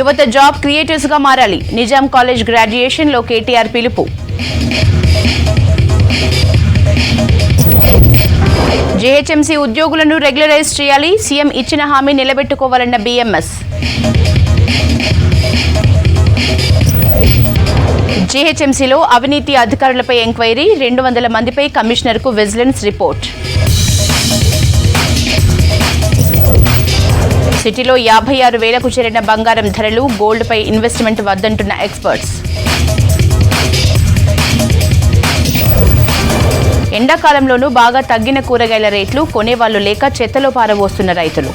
యువత job creators గా మారాలి. నిజాం కాలేజ్ గ్రాడ్యుయేషన్ లో కేటీఆర్ పిలుపు. జీహెచ్ఎంసీ ఉద్యోగులను రెగ్యులరైజ్ చేయాలి. సీఎం ఇచ్చిన హామీ నిలబెట్టుకోవాలన్న బీఎంఎస్. జీహెచ్ఎంసీలో అవినీతి అధికారులపై ఎంక్వైరీ. 200 మందిపై కమిషనర్కు విజిలెన్స్ రిపోర్ట్. సిటీలో 56,000కు చేరిన బంగారం ధరలు. గోల్డ్పై ఇన్వెస్ట్మెంట్ వద్దంటున్న ఎక్స్పర్ట్స్. ఎండాకాలంలోనూ బాగా తగ్గిన కూరగాయల రేట్లు. కొనేవాళ్లు లేక చెత్తలో పారబోస్తున్న రైతులు.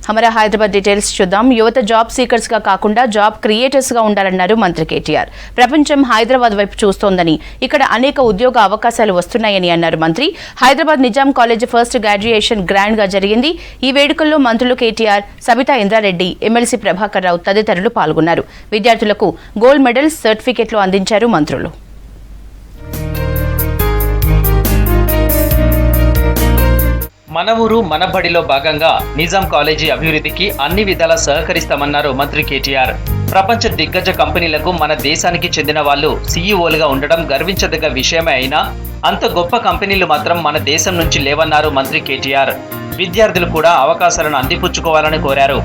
హమరా హైదరాబాద్ డీటెయిల్స్ చూద్దాం. యువత జాబ్ సీకర్స్ గా కాకుండా జాబ్ క్రియేటర్స్ గా ఉండాలన్నారు మంత్రి కేటీఆర్. ప్రపంచం హైదరాబాద్ వైపు చూస్తోందని, ఇక్కడ అనేక ఉద్యోగ అవకాశాలు వస్తున్నాయని అన్నారు మంత్రి. Hyderabad Nizam college first graduation grand గా జరిగింది. ఈ వేడుకల్లో మంత్రులు కేటీఆర్, సబితా ఇంద్రారెడ్డి, ఎమ్మెల్సీ ప్రభాకర్ రావు తదితరులు పాల్గొన్నారు. విద్యార్థులకు గోల్డ్ మెడల్స్, సర్టిఫికెట్లు అందించారు మంత్రులు. మన ఊరు మన బడిలో భాగంగా నిజాం కాలేజీ అభివృద్ధికి అన్ని విధాలా సహకరిస్తామన్నారు మంత్రి కేటీఆర్. ప్రపంచ దిగ్గజ కంపెనీలకు మన దేశానికి చెందిన వాళ్ళు సీఈఓలుగా ఉండడం గర్వించదగ్గ విషయమే అయినా అంత గొప్ప కంపెనీలు మాత్రం మన దేశం నుంచి లేవన్నారు మంత్రి కేటీఆర్. విద్యార్థులు కూడా అవకాశాలను అందిపుచ్చుకోవాలని కోరారు.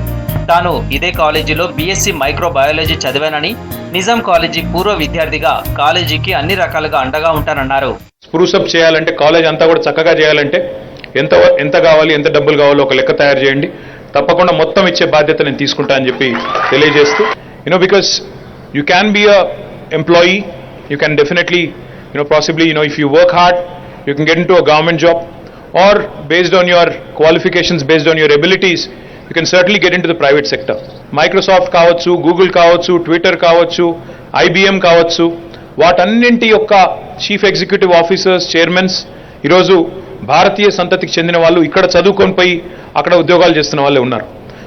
తాను ఇదే కాలేజీలో బీఎస్సీ మైక్రోబయాలజీ చదివానని, నిజాం కాలేజీ పూర్వ విద్యార్థిగా కాలేజీకి అన్ని రకాలుగా అండగా ఉంటానన్నారు. స్ప్రూసప్ చేయాలంటే, కాలేజ్ అంతా కూడా చక్కగా చేయాలంటే ఎంత కావాలి, ఎంత డబ్బులు కావాలో ఒక లెక్క తయారు చేయండి. తప్పకుండా మొత్తం ఇచ్చే బాధ్యత నేను తీసుకుంటా అని చెప్పి తెలియజేస్తూ, because you can be a employee, you can definitely possibly if you work hard you can get in to a government job, or based on your qualifications, based on your abilities you can certainly get in to the private sector. Microsoft కావచ్చు, Google కావచ్చు, Twitter కావచ్చు, IBM కావచ్చు, వాటన్నింటి యొక్క chief executive officers, chairmans ఈరోజు భారతీయ సంతతికి చెందిన వాళ్ళు ఇక్కడ చదువుకొని పోయి అక్కడ ఉద్యోగాలు చేస్తున్న వాళ్ళే ఉన్నారు.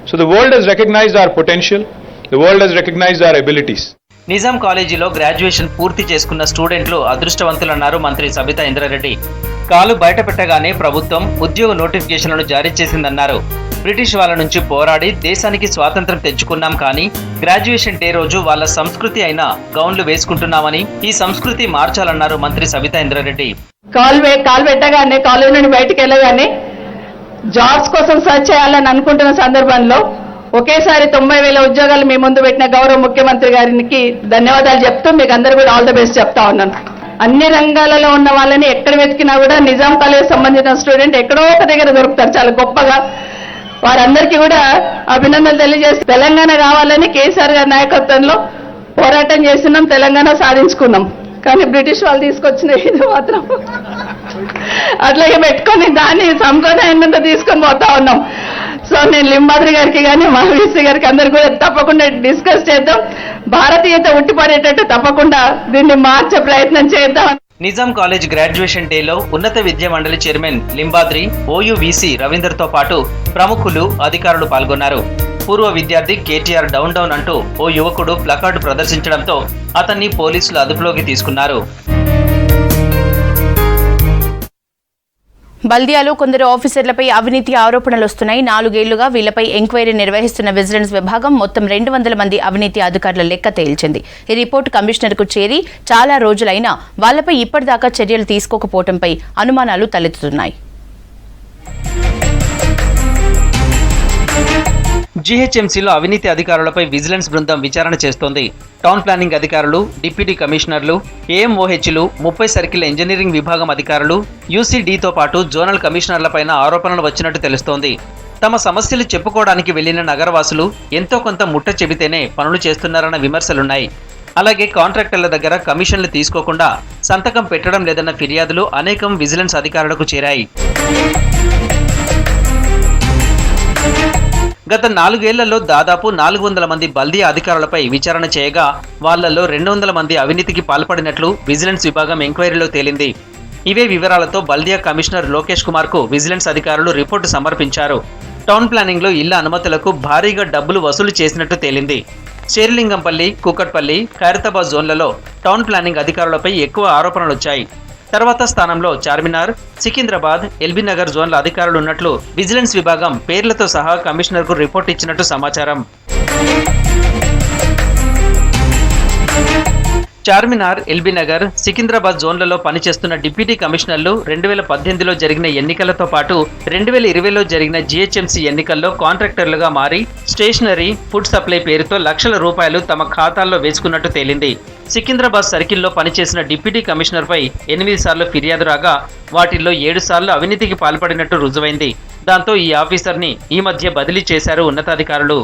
So the world has recognized our potential, the world has recognized our abilities. Nizam కాలేజీలో గ్రాడ్యుయేషన్ పూర్తి చేసుకున్న స్టూడెంట్లు అదృష్టవంతులన్నారు మంత్రి సబితా ఇంద్రారెడ్డి. కాలు బయట పెట్టగానే ప్రభుత్వం ఉద్యోగ నోటిఫికేషన్లను జారీ చేసిందన్నారు. బ్రిటిష్ వాళ్ళ నుంచి పోరాడి దేశానికి స్వాతంత్రం తెచ్చుకున్నాం, కానీ గ్రాడ్యుయేషన్ డే రోజు వాళ్ళ సంస్కృతి అయిన గౌన్లు వేసుకుంటున్నామని, ఈ సంస్కృతి మార్చాలన్నారు మంత్రి సబితా ఇంద్రారెడ్డి. కాల్ పెట్టగానే, కాలేజ్ నుండి బయటకు వెళ్ళగానే జాబ్స్ కోసం సర్చ్ చేయాలని అనుకుంటున్న సందర్భంలో ఒకేసారి 90,000 ఉద్యోగాలు మీ ముందు పెట్టిన గౌరవ ముఖ్యమంత్రి గారికి ధన్యవాదాలు చెప్తూ మీకు అందరూ కూడా ఆల్ ద బెస్ట్ చెప్తా ఉన్నాను. అన్ని రంగాలలో ఉన్న వాళ్ళని ఎక్కడ వెతికినా కూడా నిజాం కాలేజ్ సంబంధించిన స్టూడెంట్ ఎక్కడో ఒక దగ్గర దొరుకుతారు చాలా గొప్పగా. వారందరికీ కూడా అభినందనలు తెలియజేసి, తెలంగాణ కావాలని కేసీఆర్ గారి నాయకత్వంలో పోరాటం చేస్తున్నాం, తెలంగాణ సాధించుకున్నాం. కానీ బ్రిటిష్ వాళ్ళు తీసుకొచ్చిన ఇది మాత్రం అట్లాగే పెట్టుకొని దాన్ని సంప్రదాయంగా తీసుకొని పోతా ఉన్నాం. సో నేను లింబాద్రి గారికి కానీ మా వీసీ గారికి అందరు కూడా తప్పకుండా డిస్కస్ చేద్దాం. భారతీయత ఉట్టిపడేటట్టు తప్పకుండా దీన్ని మార్చే ప్రయత్నం చేద్దాం. నిజాం కాలేజ్ గ్రాడ్యుయేషన్ డేలో ఉన్నత విద్యా మండలి చైర్మన్ లింబాద్రి, ఓయూవీసీ రవీందర్తో పాటు ప్రముఖులు, అధికారులు పాల్గొన్నారు. పూర్వ విద్యార్థి కేటీఆర్ డౌన్ డౌన్ అంటూ ఓ యువకుడు ప్లకార్డు ప్రదర్శించడంతో అతన్ని పోలీసులు అదుపులోకి తీసుకున్నారు. బల్దియాలో కొందరు ఆఫీసర్లపై అవినీతి ఆరోపణలు వస్తున్నాయి. 4 ఏళ్లుగా వీళ్లపై ఎంక్వైరీ నిర్వహిస్తున్న విజిలెన్స్ విభాగం మొత్తం 200 మంది అవినీతి అధికారుల లెక్క తేల్చింది. ఈ రిపోర్టు కమిషనర్కు చేరి చాలా రోజులైనా వాళ్లపై ఇప్పటిదాకా చర్యలు తీసుకోకపోవడంపై అనుమానాలు తలెత్తుతున్నాయి. జీహెచ్ఎంసీలో అవినీతి అధికారులపై విజిలెన్స్ బృందం విచారణ చేస్తోంది. టౌన్ ప్లానింగ్ అధికారులు, డిప్యూటీ కమిషనర్లు, ఏఎంఓహెచ్లు, 30 సర్కిల్ ఇంజనీరింగ్ విభాగం అధికారులు, యూసీడీతో పాటు జోనల్ కమిషనర్లపైన ఆరోపణలు వచ్చినట్టు తెలుస్తోంది. తమ సమస్యలు చెప్పుకోవడానికి వెళ్లిన నగరవాసులు ఎంతో కొంత ముట్ట చెబితేనే పనులు చేస్తున్నారన్న విమర్శలున్నాయి. అలాగే కాంట్రాక్టర్ల దగ్గర కమిషన్లు తీసుకోకుండా సంతకం పెట్టడం లేదన్న ఫిర్యాదులు అనేకం విజిలెన్స్ అధికారులకు చేరాయి. గత 4 ఏళ్లలో దాదాపు 400 మంది బల్దియా అధికారులపై విచారణ చేయగా వాళ్లలో 200 మంది అవినీతికి పాల్పడినట్లు విజిలెన్స్ విభాగం ఎంక్వైరీలో తేలింది. ఇవే వివరాలతో బల్దియా కమిషనర్ లోకేష్ కుమార్ కు విజిలెన్స్ అధికారులు రిపోర్టు సమర్పించారు. టౌన్ ప్లానింగ్ లో ఇళ్ల అనుమతులకు భారీగా డబ్బులు వసూలు చేసినట్టు తేలింది. శేరిలింగంపల్లి, కూకట్పల్లి, ఖైరతాబాద్ జోన్లలో టౌన్ ప్లానింగ్ అధికారులపై ఎక్కువ ఆరోపణలు వచ్చాయి. తర్వాత స్థానంలో చార్మినార్, సికింద్రాబాద్, ఎల్బీ నగర్ జోన్ల అధికారులు ఉన్నట్లు విజిలెన్స్ విభాగం పేర్లతో సహా కమిషనర్కు రిపోర్ట్ ఇచ్చినట్టు సమాచారం. చార్మినార్, ఎల్బీ నగర్, సికింద్రాబాద్ జోన్లలో పనిచేస్తున్న డిప్యూటీ కమిషనర్లు 2018లో జరిగిన ఎన్నికలతో పాటు 2020లో జరిగిన జీహెచ్ఎంసీ ఎన్నికల్లో కాంట్రాక్టర్లుగా మారి స్టేషనరీ, ఫుడ్ సప్లై పేరుతో లక్షల రూపాయలు తమ ఖాతాల్లో వేసుకున్నట్టు తేలింది. సికింద్రాబాద్ సర్కిల్లో పనిచేసిన డిప్యూటీ కమిషనర్పై 8 సార్లు ఫిర్యాదు రాగా వాటిల్లో 7 సార్లు అవినీతికి పాల్పడినట్టు రుజువైంది. దాంతో ఈ ఆఫీసర్ని ఈ మధ్య బదిలీ చేశారు ఉన్నతాధికారులు.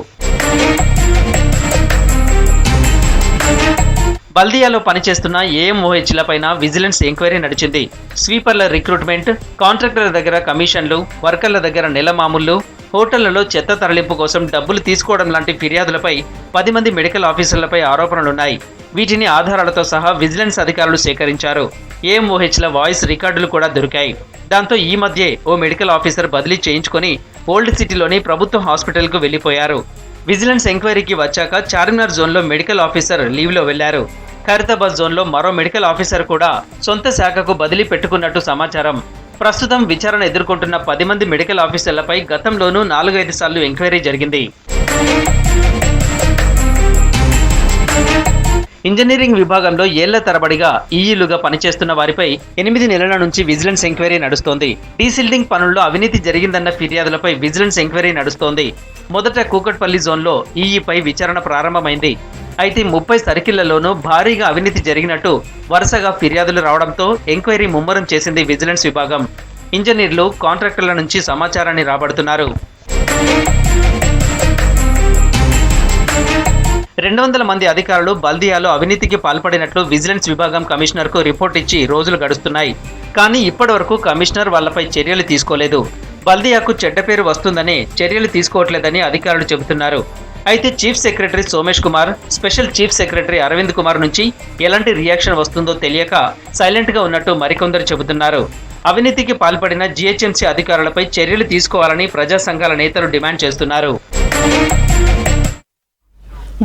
బల్దియాలో పనిచేస్తున్న ఏఎంఓహెచ్లపైన విజిలెన్స్ ఎంక్వైరీ నడిచింది. స్వీపర్ల రిక్రూట్మెంట్, కాంట్రాక్టర్ల దగ్గర కమిషన్లు, వర్కర్ల దగ్గర నెల మామూళ్లు, హోటళ్లలో చెత్త తరలింపు కోసం డబ్బులు తీసుకోవడం లాంటి ఫిర్యాదులపై 10 మంది మెడికల్ ఆఫీసర్లపై ఆరోపణలున్నాయి. వీటిని ఆధారాలతో సహా విజిలెన్స్ అధికారులు సేకరించారు. ఏఎంఓహెచ్ల వాయిస్ రికార్డులు కూడా దొరికాయి. దాంతో ఈ మధ్యే ఓ మెడికల్ ఆఫీసర్ బదిలీ చేయించుకొని ఓల్డ్ సిటీలోని ప్రభుత్వ హాస్పిటల్కు వెళ్లిపోయారు. విజిలెన్స్ ఎంక్వైరీకి వచ్చాక చార్మినార్ జోన్లో మెడికల్ ఆఫీసర్ లీవ్లో వెళ్లారు. ఖైరతాబాద్ జోన్లో మరో మెడికల్ ఆఫీసర్ కూడా సొంత శాఖకు బదిలీ పెట్టుకున్నట్టు సమాచారం. ప్రస్తుతం విచారణ ఎదుర్కొంటున్న 10 మంది మెడికల్ ఆఫీసర్లపై గతంలోనూ 4-5 సార్లు ఎంక్వైరీ జరిగింది. ఇంజనీరింగ్ విభాగంలో ఏళ్ల తరబడిగా ఈఈలుగా పనిచేస్తున్న వారిపై 8 నెలల నుంచి విజిలెన్స్ ఎంక్వైరీ నడుస్తోంది. డీసిల్డింగ్ పనుల్లో అవినీతి జరిగిందన్న ఫిర్యాదులపై విజిలెన్స్ ఎంక్వైరీ నడుస్తోంది. మొదట కూకట్పల్లి జోన్లో ఈఈపై విచారణ ప్రారంభమైంది. అయితే 30 సర్కిళ్లలోనూ భారీగా అవినీతి జరిగినట్టు వరుసగా ఫిర్యాదులు రావడంతో ఎంక్వైరీ ముమ్మరం చేసింది విజిలెన్స్ విభాగం. ఇంజనీర్లు, కాంట్రాక్టర్ల నుంచి సమాచారాన్ని రాబడుతున్నారు. 200 మంది అధికారులు బల్దియాలో అవినీతికి పాల్పడినట్లు విజిలెన్స్ విభాగం కమిషనర్కు రిపోర్ట్ ఇచ్చి రోజులు గడుస్తున్నాయి. కానీ ఇప్పటివరకు కమిషనర్ వాళ్లపై చర్యలు తీసుకోలేదు. బల్దియాకు చెడ్డ పేరు వస్తుందని చర్యలు తీసుకోవట్లేదని అధికారులు చెబుతున్నారు. అయితే chief secretary Somesh Kumar, special chief secretary Arvind Kumar నుంచి ఎలాంటి రియాక్షన్ వస్తుందో తెలియక సైలెంట్గా ఉన్నట్టు మరికొందరు చెబుతున్నారు. అవినీతికి పాల్పడిన జీహెచ్ఎంసీ అధికారులపై చర్యలు తీసుకోవాలని ప్రజా సంఘాల నేతలు డిమాండ్ చేస్తున్నారు.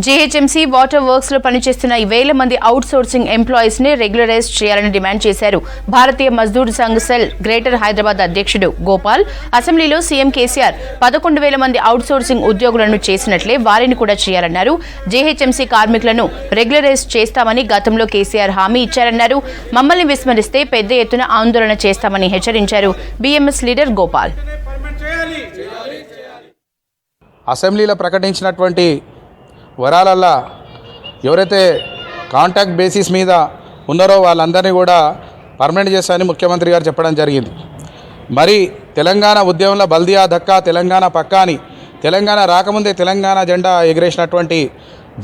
జీహెచ్ఎంసీ వాటర్ వర్క్స్ లో పనిచేస్తున్న 1000 మంది అవుట్ సోర్సింగ్ ఎంప్లాయీస్ ని రెగ్యులరైజ్ చేయాలని డిమాండ్ చేశారు భారతీయ మజ్దూర్ సంఘ్ సెల్ గ్రేటర్ హైదరాబాద్ అధ్యక్షుడు గోపాల్. అసెంబ్లీలో సీఎం కేసీఆర్ 11,000 మంది అవుట్ సోర్సింగ్ ఉద్యోగులను చేసినట్లే వారిని కూడా చేయాలన్నారు. జీహెచ్ఎంసీ కార్మికులను రెగ్యులరైజ్ చేస్తామని గతంలో కేసీఆర్ హామీ ఇచ్చారన్నారు. మమ్మల్ని విస్మరిస్తే పెద్ద ఎత్తున ఆందోళన చేస్తామని హెచ్చరించారు బీఎంఎస్ లీడర్ గోపాల్. అసెంబ్లీలో ప్రకటించినటువంటి వరాలల్లా ఎవరైతే కాంట్రాక్ట్ బేసిస్ మీద ఉన్నారో వాళ్ళందరినీ కూడా పర్మనెంట్ చేస్తారని ముఖ్యమంత్రి గారు చెప్పడం జరిగింది. మరి తెలంగాణ ఉద్యమంలో బల్దియా దక్కా తెలంగాణ పక్కా అని తెలంగాణ రాకముందే తెలంగాణ జెండా ఎగిరేసినటువంటి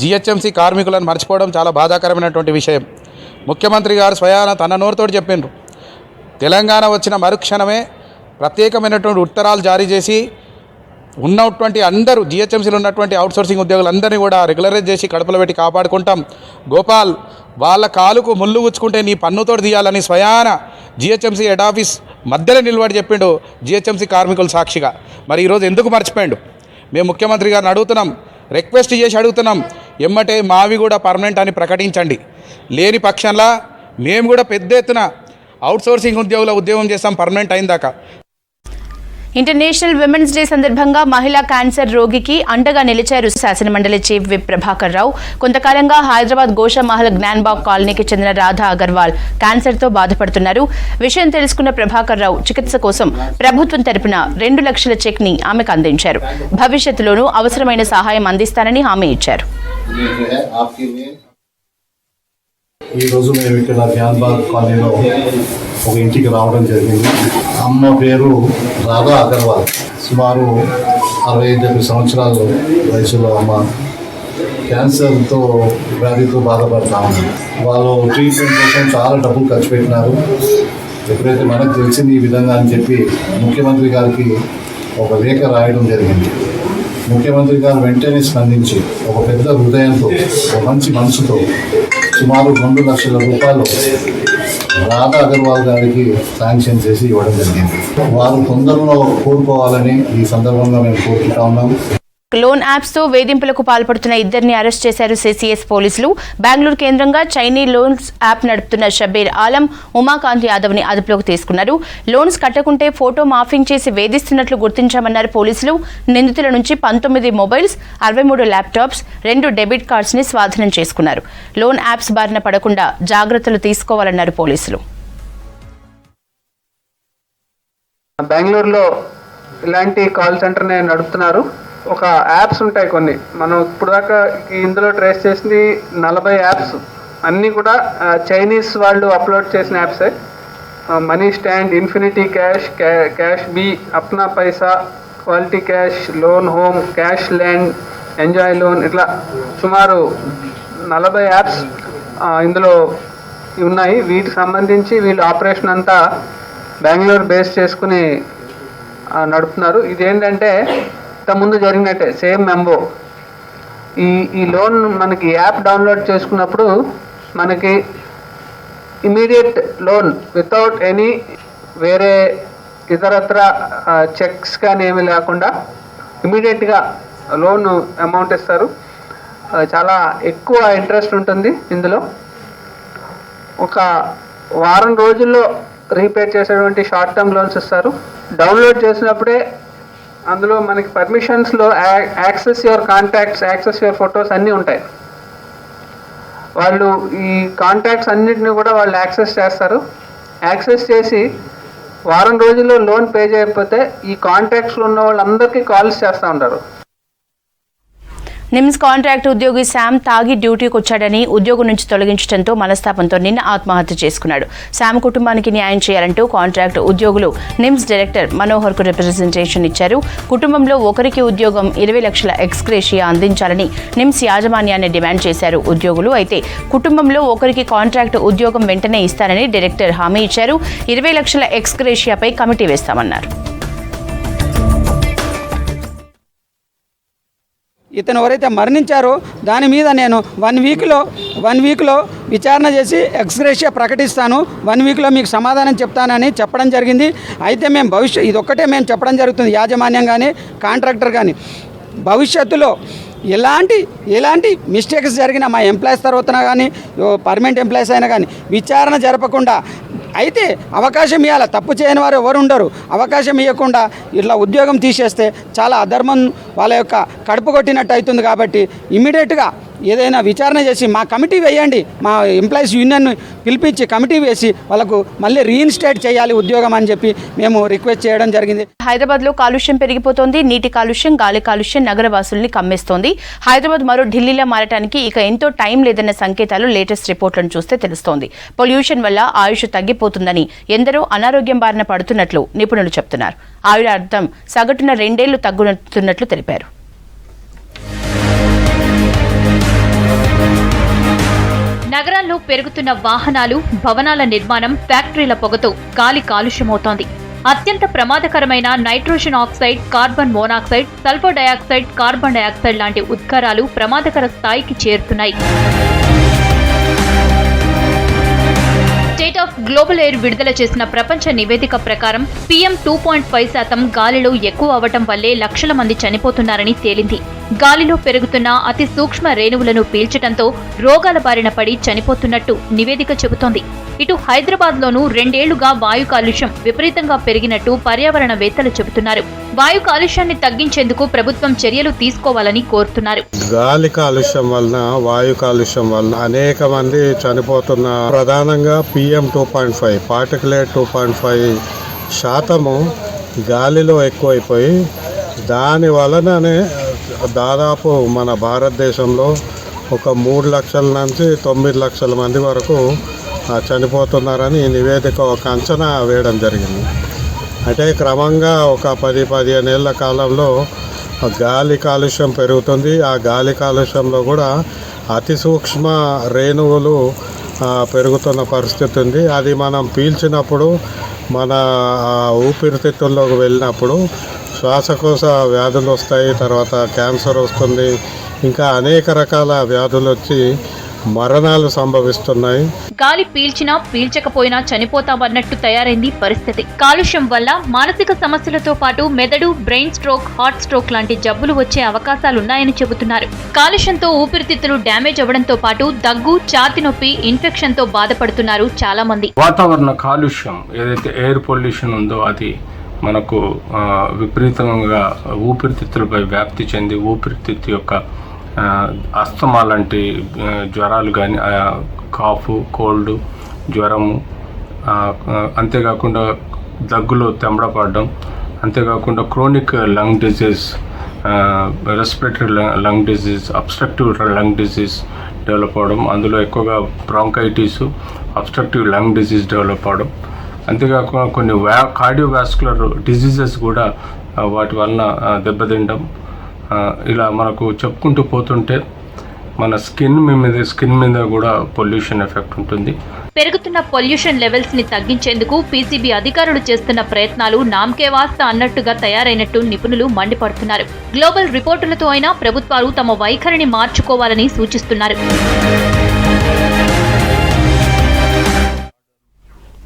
జీహెచ్ఎంసీ కార్మికులను మర్చిపోవడం చాలా బాధాకరమైనటువంటి విషయం. ముఖ్యమంత్రి గారు స్వయాన తన నోరుతోటి చెప్పిండ్రు. తెలంగాణ వచ్చిన మరుక్షణమే ప్రత్యేకమైనటువంటి ఉత్తరాలు జారీ చేసి ఉన్నటువంటి అందరూ జీహెచ్ఎంసీలో ఉన్నటువంటి అవుట్సోర్సింగ్ ఉద్యోగులందరినీ కూడా రెగ్యులరైజ్ చేసి కడుపులో పెట్టి కాపాడుకుంటాం. గోపాల్ వాళ్ళ కాలుకు ముళ్ళు గుచ్చుకుంటే నీ పన్నుతోటి తీయాలని స్వయాన జీహెచ్ఎంసీ హెడ్ ఆఫీస్ మధ్యలో నిలబడి చెప్పిండు జీహెచ్ఎంసీ కార్మికుల సాక్షిగా. మరి ఈరోజు ఎందుకు మర్చిపోయాడు? మేము ముఖ్యమంత్రి గారిని అడుగుతున్నాం, రిక్వెస్ట్ చేసి అడుగుతున్నాం, ఎమ్మటే మావి కూడా పర్మనెంట్ అని ప్రకటించండి. లేని పక్షంలో మేము కూడా పెద్ద ఎత్తున అవుట్సోర్సింగ్ ఉద్యోగం చేస్తాం పర్మనెంట్ అయిన దాకా. ఇంటర్నేషనల్ విమెన్స్ డే సందర్భంగా మహిళా క్యాన్సర్ రోగికి అండగా నిలిచారు శాసనమండలి చీఫ్ విప్ ప్రభాకర్ రావు. కొంతకాలంగా హైదరాబాద్ గోషామహల్ జ్ఞాన్బాగ్ కాలనీకి చెందిన రాధా అగర్వాల్ క్యాన్సర్తో బాధపడుతున్నారు. విషయం తెలుసుకున్న ప్రభాకర్ రావు చికిత్స కోసం ప్రభుత్వం తరపున 2 లక్షల చెక్ ని ఆమెకు అందించారు. భవిష్యత్తులోనూ అవసరమైన సహాయం అందిస్తానని హామీ ఇచ్చారు. ఈరోజు మేము ఇక్కడ జ్ఞాన్బాగ్ కాలనీలో ఒక ఇంటికి రావడం జరిగింది. అమ్మ పేరు రాధా అగర్వాల్. సుమారు 65 సంవత్సరాల వయసులో అమ్మ క్యాన్సర్తో వ్యాధితో బాధపడతా ఉంది. వాళ్ళు ట్రీట్మెంట్ కోసం చాలా డబ్బులు ఖర్చు పెట్టినారు. ఎప్పుడైతే మనకు తెలిసింది ఈ విధంగా అని చెప్పి ముఖ్యమంత్రి గారికి ఒక లేఖ రాయడం జరిగింది. ముఖ్యమంత్రి గారు వెంటనే స్పందించి ఒక పెద్ద హృదయంతో, ఒక మంచి మనసుతో సుమారు 2 లక్షల రూపాయలు రాధా అగర్వాల్ గారికి శాంక్షన్ చేసి ఇవ్వడం జరిగింది. వారు తొందరలో కోరుకోవాలని ఈ సందర్భంగా మేము కోరుకుంటా ఉన్నాం. లోన్ యాప్స్తో వేధింపులకు పాల్పడుతున్న ఇద్దరిని అరెస్ట్ చేశారు సిసిఎస్ పోలీసులు. బెంగళూరు కేంద్రంగా చైనీ లోన్స్ యాప్ నడుపుతున్న షబీర్ ఆలం, ఉమాకాంత్ యాదవ్ని అదుపులోకి తీసుకున్నారు. లోన్స్ కట్టకుంటే ఫోటో మాఫింగ్ చేసి వేధిస్తున్నట్లు గుర్తించామన్నారు పోలీసులు. నిందితుల నుంచి 19 మొబైల్స్, 63 ల్యాప్టాప్స్, 2 డెబిట్ కార్డ్స్ని స్వాధీనం చేసుకున్నారు. లోన్ యాప్స్ బారిన పడకుండా జాగ్రత్తలు తీసుకోవాలన్నారు పోలీసులు. బెంగళూరులో ఇలాంటి కాల్ సెంటర్ని నడుపుతున్నారు. ఒక యాప్స్ ఉంటాయి కొన్ని, మనం ఇప్పుడు దాకా ఇందులో ట్రేస్ చేసింది 40 యాప్స్, అన్నీ కూడా చైనీస్ వాళ్ళు అప్లోడ్ చేసిన యాప్సే. Money Stand, Infinity Cash, Cash Bee, Apna Paisa, Quality Cash, Loan Home, Cash Land, Enjoy Loan, ఇట్లా సుమారు 40 యాప్స్ ఇందులో ఉన్నాయి. వీటికి సంబంధించి వీళ్ళు ఆపరేషన్ అంతా బెంగళూరు బేస్ చేసుకుని నడుపుతున్నారు. ఇదేంటంటే ముందు జరిగినట్టే సేమ్ మెంబో. ఈ లోన్ మనకి యాప్ డౌన్లోడ్ చేసుకున్నప్పుడు మనకి ఇమీడియట్ లోన్ వితౌట్ ఎనీ వేరే ఇతరత్ర చెక్స్ కానీ ఏమీ లేకుండా ఇమీడియట్గా లోన్ అమౌంట్ ఇస్తారు. చాలా ఎక్కువ ఇంట్రెస్ట్ ఉంటుంది ఇందులో. ఒక వారం రోజుల్లో రీపే చేసేటువంటి షార్ట్ టర్మ్ లోన్స్ ఇస్తారు. డౌన్లోడ్ చేసినప్పుడే అందులో మనకి పర్మిషన్స్లో access your contacts, access your photos అన్నీ ఉంటాయి. వాళ్ళు ఈ కాంటాక్ట్స్ అన్నిటిని కూడా వాళ్ళు యాక్సెస్ చేస్తారు. యాక్సెస్ చేసి వారం రోజుల్లో లోన్ పే చేయకపోతే ఈ కాంటాక్ట్స్లో ఉన్న వాళ్ళందరికీ కాల్స్ చేస్తూ ఉంటారు. నిమ్స్ కాంట్రాక్ట్ ఉద్యోగి శామ్ తాగి డ్యూటీకి వచ్చాడని ఉద్యోగం నుంచి తొలగించడంతో మనస్తాపంతో నిన్న ఆత్మహత్య చేసుకున్నాడు. శామ్ కుటుంబానికి న్యాయం చేయాలంటూ కాంట్రాక్ట్ ఉద్యోగులు నిమ్స్ డైరెక్టర్ మనోహర్కు రిప్రజెంటేషన్ ఇచ్చారు. కుటుంబంలో ఒకరికి ఉద్యోగం 20 లక్షల ఎక్స్గ్రేషియా అందించాలని నిమ్స్ యాజమాన్యాన్ని డిమాండ్ చేశారు ఉద్యోగులు. అయితే కుటుంబంలో ఒకరికి కాంట్రాక్ట్ ఉద్యోగం వెంటనే ఇస్తారని డైరెక్టర్ హామీ ఇచ్చారు. 20 లక్షల ఎక్స్గ్రేషియాపై కమిటీ వేస్తామన్నారు. ఇతను ఎవరైతే మరణించారో దాని మీద నేను 1 వీక్లో విచారణ చేసి ఎక్స్గ్రేషియా ప్రకటిస్తాను, 1 వీక్లో మీకు సమాధానం చెప్తానని చెప్పడం జరిగింది. అయితే మేము ఇదొక్కటే మేము చెప్పడం జరుగుతుంది, యాజమాన్యం కానీ కాంట్రాక్టర్ కానీ భవిష్యత్తులో ఎలాంటి మిస్టేక్స్ జరిగినా మా ఎంప్లాయీస్ తర్వాత కానీ పర్మనెంట్ ఎంప్లాయీస్ అయినా కానీ విచారణ జరపకుండా అయితే అవకాశం ఇవ్వాలి. తప్పు చేయని వారు ఎవరు ఉండరు. అవకాశం ఇవ్వకుండా ఇట్లా ఉద్యోగం తీసేస్తే చాలా అధర్మం, వాళ్ళ యొక్క కడుపు కొట్టినట్టు అవుతుంది. కాబట్టి ఇమ్మీడియట్గా ఏదైనా విచారణ చేసి మా కమిటీ వేయండి, మా ఎంప్లాయీస్ యూనియన్ పిలిపించి కమిటీ వేసి వాళ్ళకు మళ్ళీ రీఇన్స్టేట్ చేయాలి ఉద్యోగం అని చెప్పి మేము రిక్వెస్ట్ చేయడం జరిగింది. హైదరాబాద్లో కాలుష్యం పెరిగిపోతోంది. నీటి కాలుష్యం, గాలి కాలుష్యం నగరవాసుల్ని కమ్మేస్తోంది. హైదరాబాద్ మరో ఢిల్లీలో మారటానికి ఇక ఎంతో టైం లేదన్న సంకేతాలు లేటెస్ట్ రిపోర్ట్లను చూస్తే తెలుస్తోంది. పొల్యూషన్ వల్ల ఆయుష్ తగ్గిపోతుందని, ఎందరో అనారోగ్యం బారిన పడుతున్నట్లు నిపుణులు చెబుతున్నారు. ఆయురార్థం సగటున 2 ఏళ్లు తగ్గుతున్నట్లు తెలిపారు. నగరాల్లో పెరుగుతున్న వాహనాలు, భవనాల నిర్మాణం, ఫ్యాక్టరీల పొగతో గాలి కాలుష్యమవుతోంది. అత్యంత ప్రమాదకరమైన nitrogen oxide, carbon monoxide, sulphur dioxide, carbon dioxide లాంటి ఉద్గారాలు ప్రమాదకర స్థాయికి చేరుతున్నాయి. స్టేట్ ఆఫ్ గ్లోబల్ ఎయిర్ విడుదల చేసిన ప్రపంచ నివేదిక ప్రకారం PM 2.5% గాలిలో ఎక్కువ అవటం వల్లే లక్షల మంది చనిపోతున్నారని తేలింది. గాలిలో పెరుగుతున్న అతి సూక్ష్మ రేణువులను పీల్చడంతో రోగాల బారిన పడి చనిపోతున్నట్టు నివేదిక చెబుతోంది. ఇటు హైదరాబాద్లోనూ 2 ఏళ్లుగా వాయు కాలుష్యం విపరీతంగా పెరిగినట్టు పర్యావరణవేత్తలు చెబుతున్నారు. వాయు కాలుష్యాన్ని తగ్గించేందుకు ప్రభుత్వం చర్యలు తీసుకోవాలని కోరుతున్నారు. గాలి కాలుష్యం వలన, వాయు కాలుష్యం వలన అనేక మంది చనిపోతున్న ప్రధానంగా PM 2.5 పార్టికులేట్ 2.5% గాలిలో ఎక్కువైపోయి దాని వలననే దాదాపు మన భారతదేశంలో ఒక 3 లక్షల నుంచి 9 లక్షల మంది వరకు చనిపోతున్నారని ఈ నివేదిక ఒక అంచనా వేయడం జరిగింది. అంటే క్రమంగా ఒక 10-15 ఏళ్ల కాలంలో గాలి కాలుష్యం పెరుగుతుంది. ఆ గాలి కాలుష్యంలో కూడా అతి సూక్ష్మ రేణువులు పెరుగుతున్న పరిస్థితి ఉంది. అది మనం పీల్చినప్పుడు, మన ఊపిరితిత్తుల్లోకి వెళ్ళినప్పుడు శ్వాసకోశ వ్యాధులు వస్తాయి, తర్వాత క్యాన్సర్ వస్తుంది, ఇంకా అనేక రకాల వ్యాధులు వచ్చి మరణాలు సంభవిస్తున్నాయి. గాలి పీల్చినా పీల్చకపోయినా చనిపోతామన్నట్టు తయారైంది పరిస్థితి. కాలుష్యం వల్ల మానసిక సమస్యలతో పాటు మెదడు, బ్రెయిన్ స్ట్రోక్, హార్ట్ స్ట్రోక్ లాంటి జబ్బులు వచ్చే అవకాశాలున్నాయని చెబుతున్నారు. కాలుష్యంతో ఊపిరితిత్తులు డ్యామేజ్ అవ్వడంతో పాటు దగ్గు, ఛాతీ నొప్పి, ఇన్ఫెక్షన్ తో బాధపడుతున్నారు చాలా మంది. వాతావరణ కాలుష్యం ఏదైతే ఎయిర్ పొల్యూషన్ ఉందో అది మనకు విపరీతంగా ఊపిరితిత్తులపై వ్యాప్తి చెంది ఊపిరితిత్తు యొక్క అస్తమా లాంటి జ్వరాలు కానీ, కాఫ్, కోల్డ్, జ్వరము, అంతేకాకుండా దగ్గులో తెంబడపడడం, అంతేకాకుండా chronic lung disease, respiratory lung disease, obstructive lung disease develop అవడం, అందులో ఎక్కువగా bronchitis, obstructive lung disease develop అవడం, అంతేకాకుండా కొన్ని కార్డియోవాస్కులర్ డిజీజెస్ కూడా వాటి వలన దెబ్బతింటాం. ఇలా మనకు చెప్పుకుంటూ పోతుంటే మన స్కిన్ మీద కూడా పొల్యూషన్ ఎఫెక్ట్ ఉంటుంది. పెరుగుతున్న పొల్యూషన్ లెవెల్స్ ని తగ్గించేందుకు పీసీబీ అధికారులు చేస్తున్న ప్రయత్నాలు నామకే వాస్తా అన్నట్టుగా తయారైనట్టు నిపుణులు మండిపడుతున్నారు. గ్లోబల్ రిపోర్టులతో అయినా ప్రభుత్వాలు తమ వైఖరిని మార్చుకోవాలని సూచిస్తున్నారు.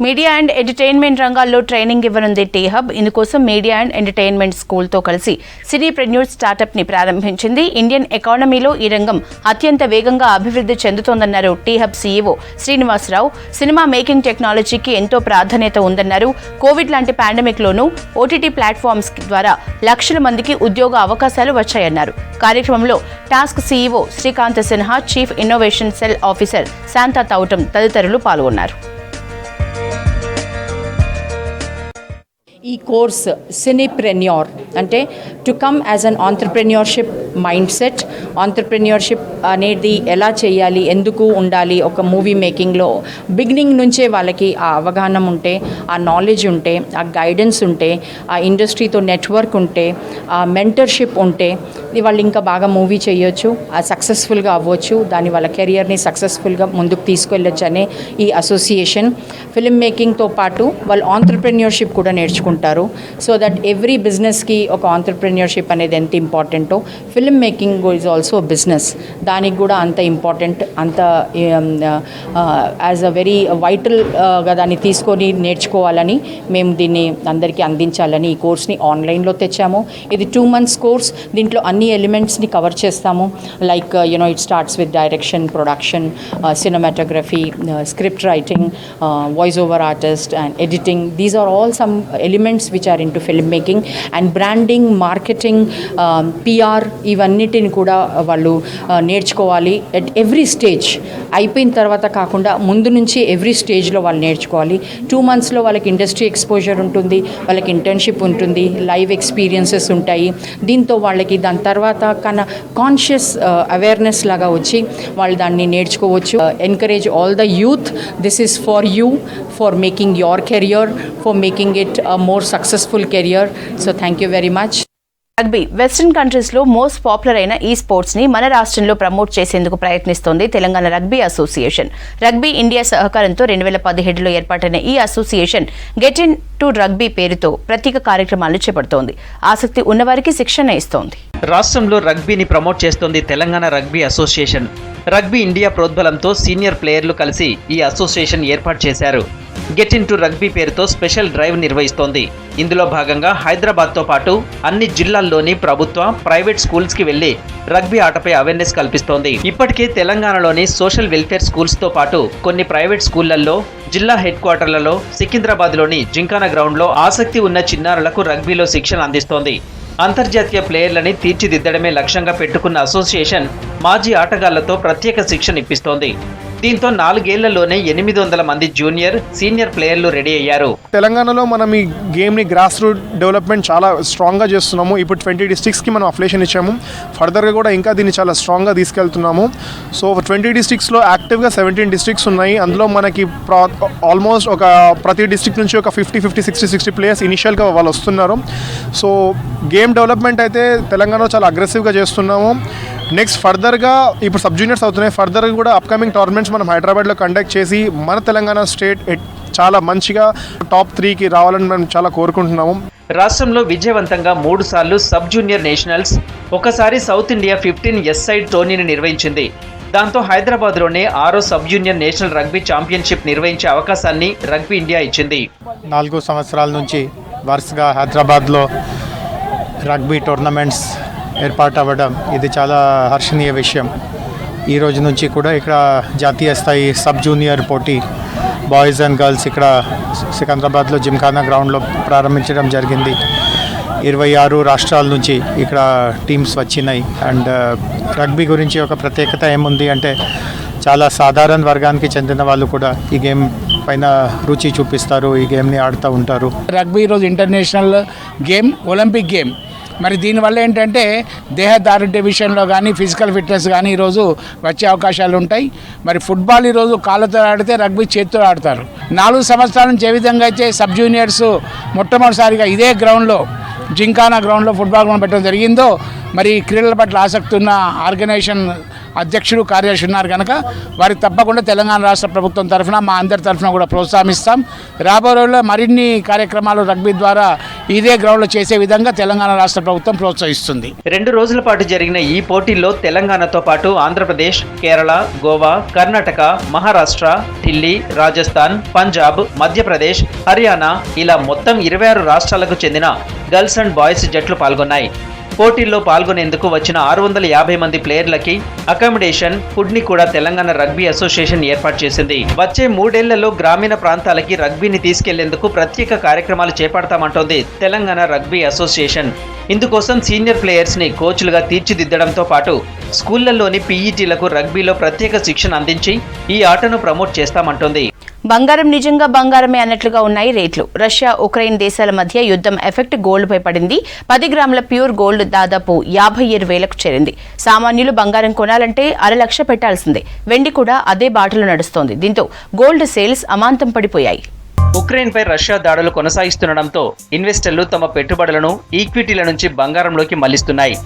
మీడియా అండ్ ఎంటర్టైన్మెంట్ రంగాల్లో ట్రైనింగ్ ఇవ్వనుంది టీ హబ్. ఇందుకోసం మీడియా అండ్ ఎంటర్టైన్మెంట్ స్కూల్తో కలిసి సినీప్రెన్యూర్ స్టార్టప్ని ప్రారంభించింది. ఇండియన్ ఎకానమీలో ఈ రంగం అత్యంత వేగంగా అభివృద్ధి చెందుతోందన్నారు T Hub CEO Srinivasarao. Cinema making టెక్నాలజీకి ఎంతో ప్రాధాన్యత ఉందన్నారు. కోవిడ్ లాంటి పాండమిక్లోనూ ఓటీటీ ప్లాట్ఫామ్స్ ద్వారా లక్షల మందికి ఉద్యోగ అవకాశాలు వచ్చాయన్నారు. కార్యక్రమంలో TASK CEO Srikanth Sinha, chief innovation cell officer Shanta Tautam తదితరులు పాల్గొన్నారు. ఈ కోర్స్ సినీప్రెన్యూర్ అంటే to come as an entrepreneurship mindset. Entrepreneurship అనేది ఎలా చేయాలి, ఎందుకు ఉండాలి ఒక మూవీ మేకింగ్లో, బిగినింగ్ నుంచే వాళ్ళకి ఆ అవగాహన ఉంటే, ఆ నాలెడ్జ్ ఉంటే, ఆ గైడెన్స్ ఉంటే, ఆ ఇండస్ట్రీతో నెట్వర్క్ ఉంటే, ఆ మెంటర్షిప్ ఉంటే వాళ్ళు ఇంకా బాగా మూవీ చేయొచ్చు, సక్సెస్ఫుల్గా అవ్వచ్చు, దాని వాళ్ళ కెరియర్ని సక్సెస్ఫుల్గా ముందుకు తీసుకెళ్ళొచ్చు అనే ఈ అసోసియేషన్. ఫిల్మ్ మేకింగ్తో పాటు వాళ్ళు ఆంటర్ప్రెన్యూర్షిప్ కూడా నేర్చుకుంటారు. సో దట్ ఎవ్రీ బిజినెస్కి ఒక ఆంటర్ప్రెన్యూర్షిప్ అనేది ఎంత ఇంపార్టెంటో film making is also business, దానికి కూడా అంత ఇంపార్టెంట్, అంత యాజ్ అ వెరీ వైటల్గా దాన్ని తీసుకొని నేర్చుకోవాలని మేము దీన్ని అందరికీ అందించాలని ఈ కోర్స్ని ఆన్లైన్లో తెచ్చాము. ఇది 2 months కోర్స్. దీంట్లో అన్ని ఎలిమెంట్స్ని కవర్ చేస్తాము. Like it starts with direction, production, cinematography, script writing, voice over artist and editing. These are all some elements which are in to film making. And branding, marketing, PR ఇవన్నిటిని కూడా వాళ్ళు నేర్చుకోవాలి at every stage. అయిపోయిన తర్వాత కాకుండా ముందు నుంచి every స్టేజ్లో వాళ్ళు నేర్చుకోవాలి. 2 monthsలో వాళ్ళకి ఇండస్ట్రీ ఎక్స్పోజర్ ఉంటుంది, వాళ్ళకి ఇంటర్న్షిప్ ఉంటుంది, లైవ్ ఎక్స్పీరియన్సెస్ ఉంటాయి. దీంతో వాళ్ళకి దాని తర్వాత కన్నా కాన్షియస్ అవేర్నెస్ లాగా వచ్చి వాళ్ళు దాన్ని నేర్చుకోవచ్చు. Encourage all the youth, this is for you, for making your career, for making it a more successful career. So thank you very much. Rugby western కంట్రీస్లో మోస్ట్ పాపులర్ అయిన ఈ స్పోర్ట్స్ని మన రాష్ట్రంలో ప్రమోట్ చేసేందుకు ప్రయత్నిస్తోంది Telangana rugby association. Rugby India సహకారంతో 2017లో ఏర్పాటైన ఈ association get in to rugby పేరుతో ప్రత్యేక కార్యక్రమాలు చేపడుతోంది. ఆసక్తి ఉన్నవారికి శిక్షణ ఇస్తోంది. రాష్ట్రంలో రగ్బీని ప్రమోట్ చేస్తోంది Telangana rugby association. Rugby India ప్రోద్బలంతో సీనియర్ ప్లేయర్లు కలిసి ఈ అసోసియేషన్ ఏర్పాటు చేశారు. గెట్ ఇన్ టు రగ్బీ పేరుతో స్పెషల్ డ్రైవ్ నిర్వహిస్తోంది. ఇందులో భాగంగా హైదరాబాద్తో పాటు అన్ని జిల్లాల్లోని ప్రభుత్వ, ప్రైవేట్ స్కూల్స్కి వెళ్లి రగ్బీ ఆటపై అవేర్నెస్ కల్పిస్తోంది. ఇప్పటికే తెలంగాణలోని సోషల్ వెల్ఫేర్ స్కూల్స్తో పాటు కొన్ని ప్రైవేట్ స్కూళ్లలో, జిల్లా హెడ్ క్వార్టర్లలో, సికింద్రాబాద్లోని జింకానా గ్రౌండ్లో ఆసక్తి ఉన్న చిన్నారులకు రగ్బీలో శిక్షణ అందిస్తోంది. అంతర్జాతీయ ప్లేయర్లని తీర్చిదిద్దడమే లక్ష్యంగా పెట్టుకున్న అసోసియేషన్ మాజీ ఆటగాళ్లతో ప్రత్యేక శిక్షణ ఇప్పిస్తోంది. దీంతో 4 ఏళ్లలోనే 800 మంది జూనియర్, సీనియర్ ప్లేయర్లు రెడీ అయ్యారు. తెలంగాణలో మనం ఈ గేమ్ని గ్రాస్ రూట్ డెవలప్మెంట్ చాలా స్ట్రాంగ్గా చేస్తున్నాము. ఇప్పుడు 20 డిస్ట్రిక్ట్స్కి మనం అఫిలియేషన్ ఇచ్చాము. ఫర్దర్గా కూడా ఇంకా దీన్ని చాలా స్ట్రాంగ్గా తీసుకెళ్తున్నాము. సో 20 డిస్ట్రిక్ట్స్లో యాక్టివ్గా 17 డిస్ట్రిక్ట్స్ ఉన్నాయి. అందులో మనకి ఆల్మోస్ట్ ఒక ప్రతి డిస్ట్రిక్ట్ నుంచి ఒక 50, 60 ప్లేయర్స్ ఇనిషియల్గా వాళ్ళు వస్తున్నారు. సో గేమ్ డెవలప్మెంట్ అయితే తెలంగాణలో చాలా అగ్రెసివ్గా చేస్తున్నాము. నెక్స్ట్ ఫర్దర్గా ఇప్పుడు సబ్ జూనియర్స్ అవుతున్నాయి. ఫర్దర్గా కూడా అప్కమింగ్ టోర్నమెంట్స్ మనం హైదరాబాద్లో కండక్ట్ చేసి మన తెలంగాణ స్టేట్ చాలా మంచిగా టాప్ 3కి రావాలని మనం చాలా కోరుకుంటున్నాము. రాష్ట్రంలో విజయవంతంగా 3 సార్లు సబ్ జూనియర్ నేషనల్స్, ఒకసారి సౌత్ ఇండియా 15 ఎస్ సైడ్ టోర్నీని నిర్వహించింది. దాంతో హైదరాబాద్లోనే 6వ sub junior national rugby championship నిర్వహించే అవకాశాన్ని రగ్బీ ఇండియా ఇచ్చింది. 4 సంవత్సరాల నుంచి వరుసగా హైదరాబాద్లో రగ్బీ టోర్నమెంట్స్ ఏర్పాటు అవ్వడం ఇది చాలా హర్షణీయ విషయం. ఈ రోజు నుంచి కూడా ఇక్కడ జాతీయ స్థాయి సబ్ జూనియర్ పోటీ బాయ్స్ అండ్ గర్ల్స్ ఇక్కడ సికింద్రాబాద్లో జిమ్ఖానా గ్రౌండ్లో ప్రారంభించడం జరిగింది. 26 రాష్ట్రాల నుంచి ఇక్కడ టీమ్స్ వచ్చినాయి. అండ్ రగ్బీ గురించి ఒక ప్రత్యేకత ఏముంది అంటే చాలా సాధారణ వర్గానికి చెందిన వాళ్ళు కూడా ఈ గేమ్ పైన రుచి చూపిస్తారు, ఈ గేమ్ని ఆడుతూ ఉంటారు. రగ్బీ ఈరోజు ఇంటర్నేషనల్ గేమ్, ఒలింపిక్ గేమ్. మరి దీనివల్ల ఏంటంటే దేహదారుఢ్య విషయంలో కానీ ఫిజికల్ ఫిట్నెస్ కానీ ఈరోజు వచ్చే అవకాశాలు ఉంటాయి. మరి ఫుట్బాల్ ఈరోజు కాళ్ళతో ఆడితే రగ్బీ చేతితో ఆడతారు. 4 సంవత్సరాల నుంచి ఏ విధంగా అయితే సబ్ జూనియర్స్ మొట్టమొదటిసారిగా ఇదే గ్రౌండ్లో జింకానా గ్రౌండ్లో ఫుట్బాల్ గ్రౌండ్ పెట్టడం జరిగిందో, మరి క్రీడల పట్ల ఆసక్తి ఉన్న ఆర్గనైజేషన్ అధ్యక్షుడు కార్యదర్శి ఉన్నారు కనుక వారికి తప్పకుండా తెలంగాణ రాష్ట్ర ప్రభుత్వం తరఫున మా అందరి తరఫున కూడా ప్రోత్సహిస్తాం. రాబోయే రోజుల్లో మరిన్ని కార్యక్రమాలు రగ్బీ ద్వారా ఇదే గ్రౌండ్లో చేసే విధంగా తెలంగాణ రాష్ట్ర ప్రభుత్వం ప్రోత్సహిస్తుంది. 2 రోజుల పాటు జరిగిన ఈ పోటీల్లో తెలంగాణతో పాటు ఆంధ్రప్రదేశ్, కేరళ, గోవా, కర్ణాటక, మహారాష్ట్ర, ఢిల్లీ, రాజస్థాన్, పంజాబ్, మధ్యప్రదేశ్, హర్యానా ఇలా మొత్తం 26 రాష్ట్రాలకు చెందిన గర్ల్స్ అండ్ బాయ్స్ జట్లు పాల్గొన్నాయి. పోటీల్లో పాల్గొనేందుకు వచ్చిన 650 మంది ప్లేయర్లకి అకామిడేషన్, ఫుడ్ ని కూడా తెలంగాణ రగ్బీ అసోసియేషన్ ఏర్పాటు చేసింది. వచ్చే 3 ఏళ్లలో గ్రామీణ ప్రాంతాలకి రగ్బీని తీసుకెళ్లేందుకు ప్రత్యేక కార్యక్రమాలు చేపడతామంటోంది తెలంగాణ రగ్బీ అసోసియేషన్. ఇందుకోసం సీనియర్ ప్లేయర్స్ ని కోచ్లుగా తీర్చిదిద్దడంతో పాటు స్కూళ్లలోని పీఈటీలకు రగ్బీలో ప్రత్యేక శిక్షణ అందించి ఈ ఆటను ప్రమోట్ చేస్తామంటోంది. బంగారం నిజంగా బంగారమే అన్నట్లుగా ఉన్నాయి రేట్లు. రష్యా, ఉక్రెయిన్ దేశాల మధ్య యుద్ధం ఎఫెక్ట్ గోల్డ్పై పడింది. 10 గ్రాముల ప్యూర్ గోల్డ్ దాదాపు 57,000కు చేరింది. సామాన్యులు బంగారం కొనాలంటే 1,00,000 పెట్టాల్సిందే. వెండి కూడా అదే బాటలో నడుస్తోంది. దీంతో గోల్డ్ సేల్స్ అమాంతం పడిపోయాయి. ఉక్రెయిన్ పై రష్యా దాడులు కొనసాగిస్తుండటంతో ఇన్వెస్టర్లు తమ పెట్టుబడులను ఈక్విటీల నుంచి బంగారంలోకి మళ్లిస్తున్నాయి.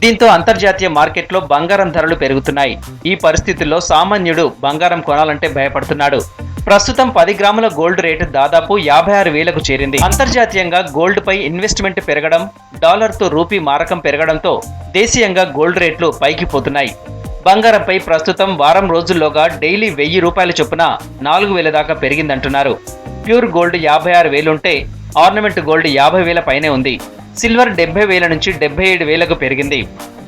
దీంతో అంతర్జాతీయ మార్కెట్లో బంగారం ధరలు పెరుగుతున్నాయి. ఈ పరిస్థితుల్లో సామాన్యుడు బంగారం కొనాలంటే భయపడుతున్నాడు. ప్రస్తుతం 10 గ్రాముల గోల్డ్ రేటు దాదాపు 56,000కు చేరింది. అంతర్జాతీయంగా గోల్డ్ పై ఇన్వెస్ట్మెంట్ పెరగడం, డాలర్తో రూపీ మారకం పెరగడంతో దేశీయంగా గోల్డ్ రేట్లు పైకి పోతున్నాయి. బంగారంపై ప్రస్తుతం వారం రోజుల్లోగా డైలీ 1,000 రూపాయల చొప్పున 4,000 దాకా పెరిగిందంటున్నారు. ప్యూర్ గోల్డ్ 56,000 ఉంటే ఆర్నమెంట్ గోల్డ్ 50,000 పైనే ఉంది. సిల్వర్ 70,000 నుంచి 77,000కు పెరిగింది.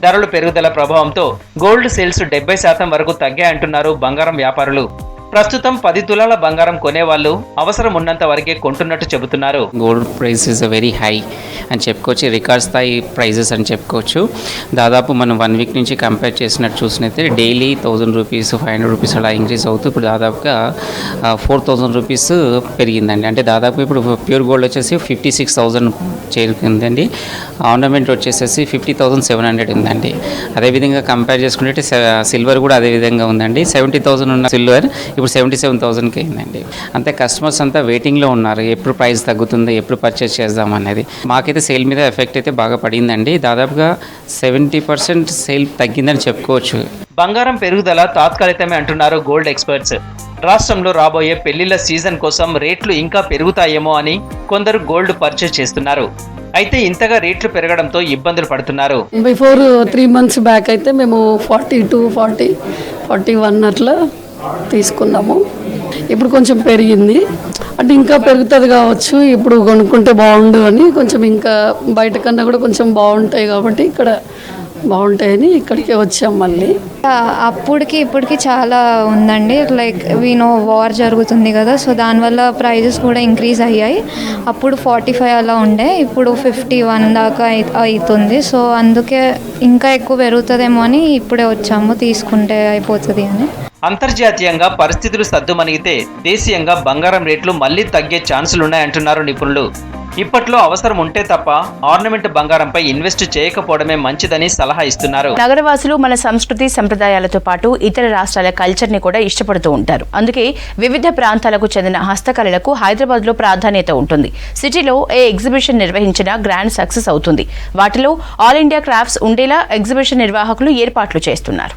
ధరలు పెరుగుదల ప్రభావంతో గోల్డ్ సేల్స్ 70% వరకు తగ్గాయంటున్నారు బంగారం వ్యాపారులు. ప్రస్తుతం 10 తులాల బంగారం కొనేవాళ్ళు అవసరం ఉన్నంత వరకే కొంటున్నట్టు చెబుతున్నారు. Gold price is very high అని చెప్పుకోవచ్చు, రికార్డ్ స్థాయి ప్రైజెస్ అని చెప్పుకోవచ్చు. దాదాపు మనం 1 వీక్ నుంచి కంపేర్ చేసినట్టు చూసినట్లయితే డైలీ 1,000 రూపీస్, 500 రూపీస్ అలా ఇంక్రీజ్ అవుతూ ఇప్పుడు దాదాపుగా 4,000 రూపీస్ పెరిగిందండి. అంటే దాదాపు ఇప్పుడు ప్యూర్ గోల్డ్ వచ్చేసి 56,000 చేరుకుందండి. ఆర్నమెంట్ వచ్చేసేసి 50,700 ఉందండి. అదేవిధంగా కంపేర్ చేసుకుంటే సిల్వర్ కూడా అదేవిధంగా ఉందండి. 70,000 ఉన్న సిల్వర్ ఇప్పుడు 77,000కి అయిందండి. అంతే కస్టమర్స్ అంతా వెయిటింగ్లో ఉన్నారు, ఎప్పుడు ప్రైస్ తగ్గుతుంది, ఎప్పుడు పర్చేస్ చేద్దాం అనేది. మాకైతే సేల్ మీద ఎఫెక్ట్ అయితే బాగా పడిందండి. దాదాపుగా 70% సేల్ తగ్గిందని చెప్పుకోవచ్చు. బంగారం పెరుగుదల తాత్కాలికమే అంటున్నారు గోల్డ్ ఎక్స్పర్ట్స్. రాష్ట్రంలో రాబోయే పెళ్లిళ్ల సీజన్ కోసం రేట్లు ఇంకా పెరుగుతాయేమో అని కొందరు గోల్డ్ పర్చేస్ చేస్తున్నారు. అయితే ఇంతగా రేట్లు పెరగడంతో ఇబ్బందులు పడుతున్నారు. బిఫోర్ 3 months బ్యాక్ అయితే మేము 42, 40, 41 అట్లా తీసుకున్నాము. ఇప్పుడు కొంచెం పెరిగింది, అంటే ఇంకా పెరుగుతుంది కావచ్చు. ఇప్పుడు కొనుక్కుంటే బాగుండు అని కొంచెం ఇంకా బయట కన్నా కూడా కొంచెం బాగుంటాయి కాబట్టి ఇక్కడ బాగుంటాయని ఇక్కడికే వచ్చాం మళ్ళీ. అప్పటికి ఇప్పటికి చాలా ఉందండి. లైక్ వీనో వార్ జరుగుతుంది కదా, సో దానివల్ల ప్రైజెస్ కూడా ఇంక్రీజ్ అయ్యాయి. అప్పుడు 45 అలా ఉండే, ఇప్పుడు 51 దాకా అవుతుంది. సో అందుకే ఇంకా ఎక్కువ పెరుగుతుందేమో అని ఇప్పుడే వచ్చాము, తీసుకుంటే అయిపోతుంది అని. అంతర్జాతీయంగా పరిస్థితులు సద్దుమణిగితే దేశీయంగా బంగారం రేట్లు మళ్లీ తగ్గే ఛాన్సులున్నాయంటున్నారు నిపుణులు. ఇప్పట్లో అవసరం ఉంటే తప్ప ఆర్నమెంట్ బంగారంపై ఇన్వెస్ట్ చేయకపోవడమే మంచిదని సలహా ఇస్తున్నారు. నగరవాసులు మన సంస్కృతి సంప్రదాయాలతో పాటు ఇతర రాష్ట్రాల కల్చర్ ని కూడా ఇష్టపడుతూ ఉంటారు. అందుకే వివిధ ప్రాంతాలకు చెందిన హస్తకళలకు హైదరాబాద్ లో ప్రాధాన్యత ఉంటుంది. సిటీలో ఏ ఎగ్జిబిషన్ నిర్వహించినా గ్రాండ్ సక్సెస్ అవుతుంది. వాటిలో ఆల్ ఇండియా క్రాఫ్ట్స్ ఉండేలా ఎగ్జిబిషన్ నిర్వాహకులు ఏర్పాట్లు చేస్తున్నారు.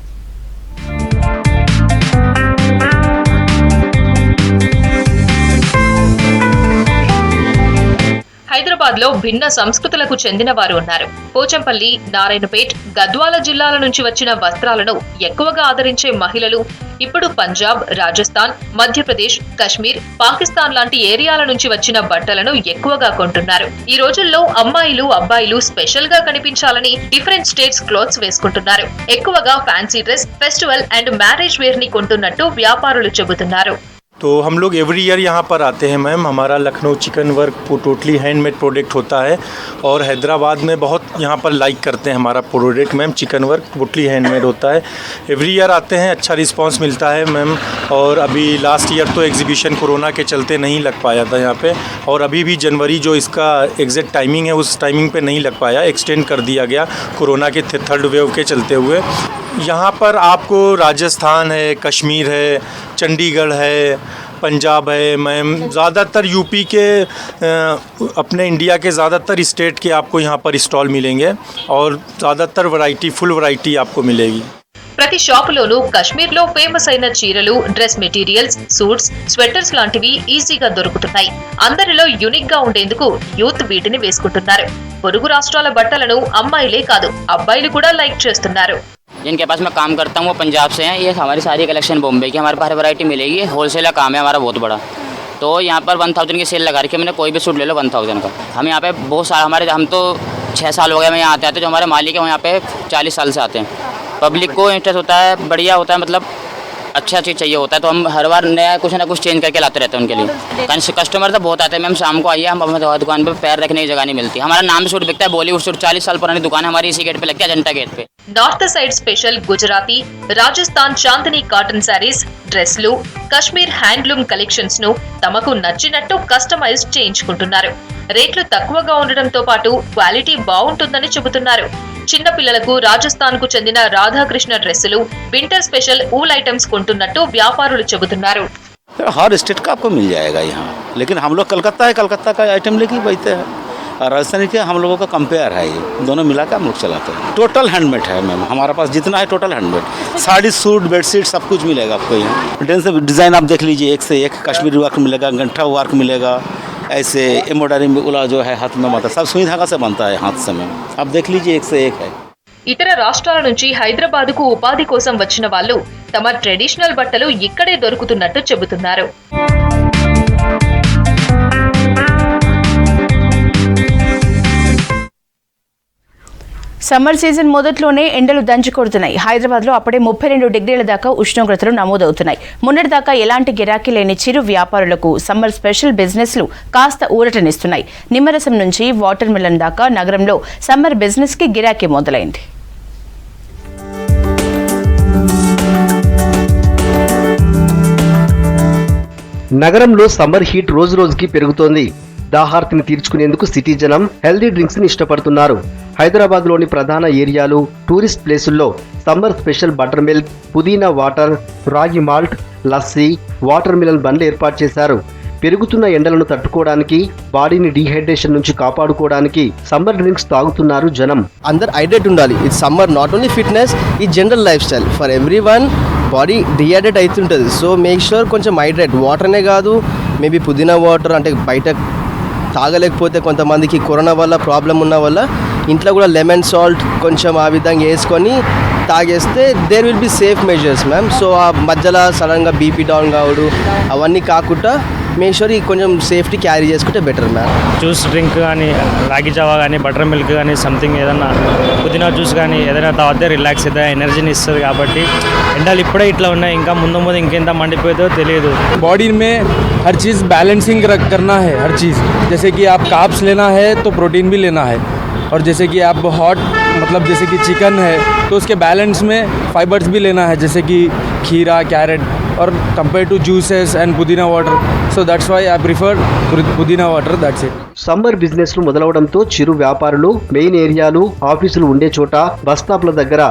హైదరాబాద్లో భిన్న సంస్కృతులకు చెందిన వారు ఉన్నారు. పోచంపల్లి, నారాయణపేట్, గద్వాల జిల్లాల నుంచి వచ్చిన వస్త్రాలను ఎక్కువగా ఆదరించే మహిళలు ఇప్పుడు పంజాబ్, రాజస్థాన్, మధ్యప్రదేశ్, కశ్మీర్, పాకిస్తాన్ లాంటి ఏరియాల నుంచి వచ్చిన బట్టలను ఎక్కువగా కొంటున్నారు. ఈ రోజుల్లో అమ్మాయిలు, అబ్బాయిలు స్పెషల్ గా కనిపించాలని డిఫరెంట్ స్టేట్స్ క్లోత్స్ వేసుకుంటున్నారు. ఎక్కువగా fancy dress, festival and marriage wear ని కొంటున్నట్టు వ్యాపారులు చెబుతున్నారు. तो हम लोग एवरी ईयर यहाँ पर आते हैं मैम. हमारा Lucknow chicken work totally handmade product होता है और हैदराबाद में बहुत यहाँ पर लाइक करते हैं हमारा product ma'am. Chicken work totally handmade होता है. एवरी ईयर आते हैं, अच्छा रिस्पांस मिलता है मैम. और अभी लास्ट ईयर तो एग्जीबिशन कोरोना के चलते नहीं लग पाया था यहाँ पे, और अभी भी जनवरी जो इसका एग्जैक्ट टाइमिंग है उस टाइमिंग पे नहीं लग पाया, एक्सटेंड कर दिया गया कोरोना के थर्ड वेव के चलते हुए. यहाँ पर आपको राजस्थान है, कश्मीर है, चंडीगढ़ है, पंजाब है मैम, ज़्यादातर यूपी के अपने इंडिया के ज़्यादातर स्टेट के आपको यहाँ पर स्टॉल मिलेंगे और ज़्यादातर वैरायटी, फुल वैरायटी आपको मिलेगी. ప్రతి షాపులోనూ కశ్మీర్లో ఫేమస్ అయిన చీరలు, డ్రెస్ మెటీరియల్స్, సూట్స్, స్వెటర్స్ లాంటివి ఈజీగా దొరుకుతున్నాయి. అందరిలో యూనిక్ గా ఉండేందుకు యూత్ వీటిని వేసుకుంటున్నారు. పొరుగు రాష్ట్రాల బట్టలను అమ్మాయిలే కాదు, అబ్బాయిలు కూడా లైక్ చేస్తున్నారు. जिनके पास मैं काम करता हूँ वो पंजाब से हैं. ये हमारी सारी कलेक्शन बॉम्बे की, हमारे पास वैरायटी मिलेगी. होलसेल का काम है हमारा बहुत बड़ा. तो यहाँ पर 1000 की सेल लगा रखी है मैंने. कोई भी सूट ले लो 1000 का. हम यहाँ पे बहुत सारा, हम तो 6 साल हो गए मैं यहाँ आते आते. जो हमारे मालिक है वो यहाँ पे 40 साल से आते हैं. पब्लिक को इंटरेस्ट होता है, बढ़िया होता है, मतलब अच्छा चीज़ चाहिए होता है. तो हम हर बार नया कुछ ना कुछ चेंज करके लाते रहते हैं उनके लिए. कस्टमर तो बहुत आते हैं मैम. शाम को आइए, हम दुकान पे पैर रखने की जगह नहीं मिलती. हमारा नाम सूट बिकता है, बॉलीवुड सूट. 40 साल पुरानी दुकान है हमारी, इसी गेट पे लगती है, अजंता गेट पे. North side special Gujarati, Rajasthan Chandni cotton saris, డ్రెస్లు, కశ్మీర్ హ్యాండ్లూమ్ కలెక్షన్స్ ను తమకు నచ్చినట్టు కస్టమైజ్ చేయించుకుంటున్నారు. రేట్లు తక్కువగా ఉండడంతో పాటు క్వాలిటీ బాగుంటుందని చెబుతున్నారు. చిన్న పిల్లలకు రాజస్థాన్ కు చెందిన రాధాకృష్ణ డ్రెస్సులు, వింటర్ స్పెషల్ ఊల్ ఐటమ్స్ కొంటున్నట్టు వ్యాపారులు చెబుతున్నారు. हर स्टेट का आपको मिल जाएगा यहाँ, लेकिन हम लोग कलकत्ता का आइटम लेके बैठते हैं. राजस्थानी के हम लोगों का कंपेयर है, ये दोनों मिला के हम लोग चलाते हैं. टोटल हैंडमेड है मैम, हमारा पास जितना है total handmade. Sari, suit, bedsheet सब कुछ मिलेगा आपको यहाँ. डिज़ाइन आप देख लीजिए, एक से एक कश्मीरी वर्क मिलेगा, गंठा वर्क मिलेगा, ऐसे एम्ब्रॉयडरी वाला जो है हाथ में बनता है, सब सुई धागा से बनता है हाथ से मैम. आप देख लीजिए, एक से एक है. ఇతర రాష్ట్రాల నుంచి హైదరాబాద్కు ఉపాధి కోసం వచ్చిన వాళ్ళు తమ ట్రెడిషనల్ బట్టలు ఇక్కడే దొరుకుతున్నట్టు చెబుతున్నారు. సమ్మర్ సీజన్ మొదట్లోనే ఎండలు దంచుకొడుతున్నాయి. హైదరాబాద్లో అప్పుడే 32 డిగ్రీల దాకా ఉష్ణోగ్రతలు నమోదవుతున్నాయి. మొన్నటిదాకా ఎలాంటి గిరాకీ లేని చిరు వ్యాపారులకు సమ్మర్ స్పెషల్ బిజినెస్లు కాస్త ఊరటనిస్తున్నాయి. నిమ్మరసం నుంచి వాటర్ మిలన్ దాకా నగరంలో సమ్మర్ బిజినెస్ కి గిరాకీ మొదలైంది. నగరంలో సమ్మర్ హీట్ రోజు రోజుకి పెరుగుతోంది. దాహార్తిని తీర్చుకునేందుకు సిటీ జనం హెల్దీ డ్రింక్స్ ని ఇష్టపడుతున్నారు. హైదరాబాద్ లోని ప్రధాన ఏరియాలు, టూరిస్ట్ ప్లేసుల్లో సమ్మర్ స్పెషల్ బటర్ మిల్క్, పుదీనా వాటర్, రాగి మాల్ట్, లస్సీ, వాటర్ మిలన్ బండ్లు ఏర్పాటు చేశారు. పెరుగుతున్న ఎండలను తట్టుకోవడానికి, బాడీని డీహైడ్రేషన్ నుంచి కాపాడుకోవడానికి సమ్మర్ డ్రింక్స్ తాగుతున్నారు జనం. అందరు హైడ్రేట్ ఉండాలి. ఇది సమ్మర్ నాట్ ఓన్లీ ఫిట్నెస్, ఈ general life style for every one. Body dehydrate అవుతుంటుంది, సో మేక్ ష్యూర్ కొంచెం హైడ్రేట్. వాటర్నే కాదు, మేబీ పుదీనా వాటర్ అంటే బయట తాగలేకపోతే కొంతమందికి కరోనా వల్ల ప్రాబ్లం ఉన్న వల్ల ఇంట్లో కూడా లెమన్ సాల్ట్ కొంచెం ఆ విధంగా వేసుకొని తాగేస్తే there will be safe measures ma'am. So ఆ మధ్యలో సడన్గా బీపీ డౌన్ కావడం అవన్నీ కాకుండా మేక్ షూర్ కొంచెం సేఫ్టీ క్యారీ చేసుకుంటే బెటర్ మ్యామ్. జ్యూస్ డ్రింక్ కానీ, రాగి జావా కానీ, బటర్ మిల్క్ కానీ, సంథింగ్ ఏదన్నా పుదీనా జ్యూస్ కానీ ఏదైనా తాగితే రిలాక్స్ అవుతుంది, ఎనర్జీని ఇస్తుంది. కాబట్టి ఎండలు ఇప్పుడే ఇట్లా ఉన్నాయి, ఇంకా ముందు ముందు ఇంకెంత మండిపోతుందో తెలియదు. बॉडी में हर चीज़ बैलेंसिंग करना है, हर चीज़. जैसे कि आप कार्ब्स लेना है तो प्रोटीन भी लेना है, और जैसे कि आप हॉट मतलब जैसे कि चिकन है तो उसके बैलेंस में फाइबर्स भी लेना है, जैसे कि खीरा, कैरेट, और कंपेयर टू जूसेस एंड पुदीना water. So that's why I prefer పుదీనా వాటర్. That's it. సమ్మర్ బిజినెస్లు మొదలవడంతో చిరు వ్యాపారులు మెయిన్ ఏరియాలు, ఆఫీసులు ఉండే చోట బస్ స్టాప్ల దగ్గర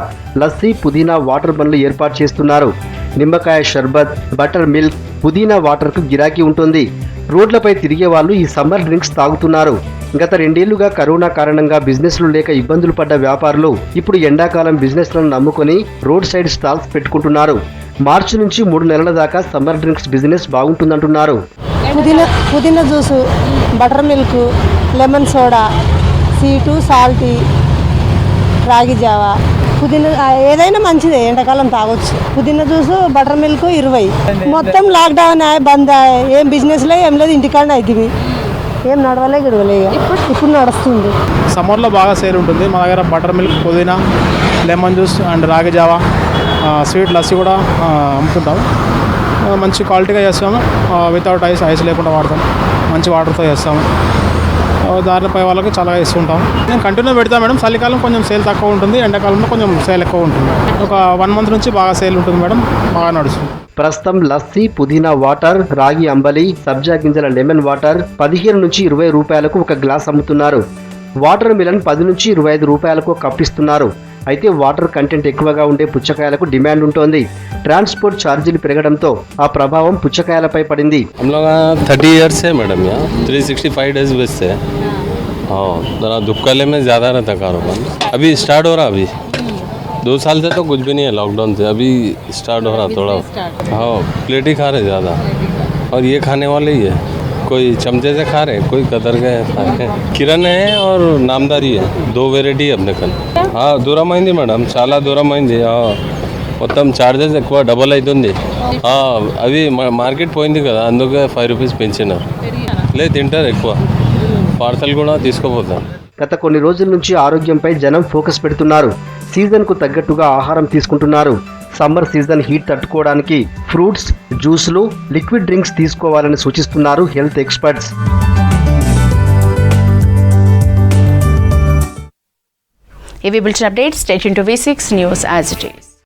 లస్సీ, పుదీనా వాటర్ బండ్లు ఏర్పాటు చేస్తున్నారు. నిమ్మకాయ షర్బత్, బటర్ మిల్క్, పుదీనా వాటర్కు గిరాకీ ఉంటుంది. రోడ్లపై తిరిగే వాళ్ళు ఈ సమ్మర్ డ్రింక్స్ తాగుతున్నారు. గత 2 ఏళ్లుగా కరోనా కారణంగా బిజినెస్లు లేక ఇబ్బందులు పడ్డ వ్యాపారులు ఇప్పుడు ఎండాకాలం బిజినెస్లను నమ్ముకొని రోడ్ సైడ్ స్టాల్స్ పెట్టుకుంటున్నారు. మార్చి నుంచి 3 నెలల దాకా సమ్మర్ డ్రింక్స్ బిజినెస్ బాగుంటుందంటున్నారు. పుదీనా juice, butter milk, lemon soda, sweet, salty, రాగి జావా, పుదీనా ఏదైనా మంచిదే, ఎండాకాలం తాగొచ్చు. పుదీనా జ్యూస్, బటర్ మిల్క్ 20. మొత్తం లాక్డౌన్ బంద్, ఏం బిజినెస్లో ఏం లేదు, ఇంటికాడనే అవుతుంది, ఏం నడవలే గిడవలే. ఇప్పుడు నడుస్తుంది. సమ్మర్లో బాగా సేల్ ఉంటుంది మా దగ్గర. బటర్ మిల్క్, పుదీనా, లెమన్ జ్యూస్ అండ్ రాగి జావా, స్వీట్ లస్సీ కూడా అమ్ముతుంటాం. మంచి క్వాలిటీగా చేస్తాము, వితౌట్ ఐస్ లేకుండా వాడతాం, మంచి వాటర్తో చేస్తాము. దారిపై వాళ్ళకి చాలా ఇస్తుంటాం. నేను కంటిన్యూ పెడతాను మేడం. చలికాలం కొంచెం సేల్ తక్కువ ఉంటుంది, ఎండాకాలంలో కొంచెం సేల్ ఎక్కువ ఉంటుంది. ఒక 1 మంత్ నుంచి బాగా సేల్ ఉంటుంది మేడం, బాగా నడుస్తుంది. ప్రస్తుతం లస్సీ, పుదీనా వాటర్, రాగి అంబలి, సబ్జా గింజల లెమన్ వాటర్ 15 నుంచి 20 రూపాయలకు ఒక గ్లాస్ అమ్ముతున్నారు. వాటర్ మిలన్ 10 నుంచి 25 రూపాయలకు కప్పిస్తున్నారు. అయితే వాటర్ కంటెంట్ ఎక్కువగా ఉండే పుచ్చకాయలకు డిమాండ్ ఉంటుంది. ట్రాన్స్పోర్ట్ ఛార్జీలు పెరగడంతో ఆ ప్రభావం పుచ్చకాయలపై పడింది. 30 इयर्स है मैडम, यहाँ 365 डेज बेचते हैं. हाँ, जरा दुपकाले में ज़्यादा रहता कारोबार. अभी स्टार्ट हो रहा, अभी 2 साल से तो कुछ भी नहीं है, लॉकडाउन से अभी स्टार्ट हो रहा थोड़ा. हाँ, प्लेट ही खा रहे ज़्यादा, और ये खाने वाले ही है. कोई चमचे से खा रहे, कोई कतर के खा रहे. किरण है और नामदारी है, 2 वेరైటీ अपने कल. हाँ, దూరమైంది మేడం, చాలా దూరమైంది. మొత్తం చార్జెస్ ఎక్కువ, డబల్ అవుతుంది. అవి మార్కెట్ పోయింది కదా, అందుకే 5 రూపీస్ పెంచినారు. లేదు, తింటారు ఎక్కువ, పార్సల్ కూడా తీసుకోపోతారు. గత కొన్ని రోజుల నుంచి ఆరోగ్యంపై జనం ఫోకస్ పెడుతున్నారు. సీజన్కు తగ్గట్టుగా ఆహారం తీసుకుంటున్నారు. సమ్మర్ సీజన్ హీట్ తట్టుకోవడానికి ఫ్రూట్స్, జ్యూస్లు, లిక్విడ్ డ్రింక్స్ తీసుకోవాలని సూచిస్తున్నారు హెల్త్ ఎక్స్పర్ట్స్. ఇవి bulletin updates. Stay tuned to V6 news as it is.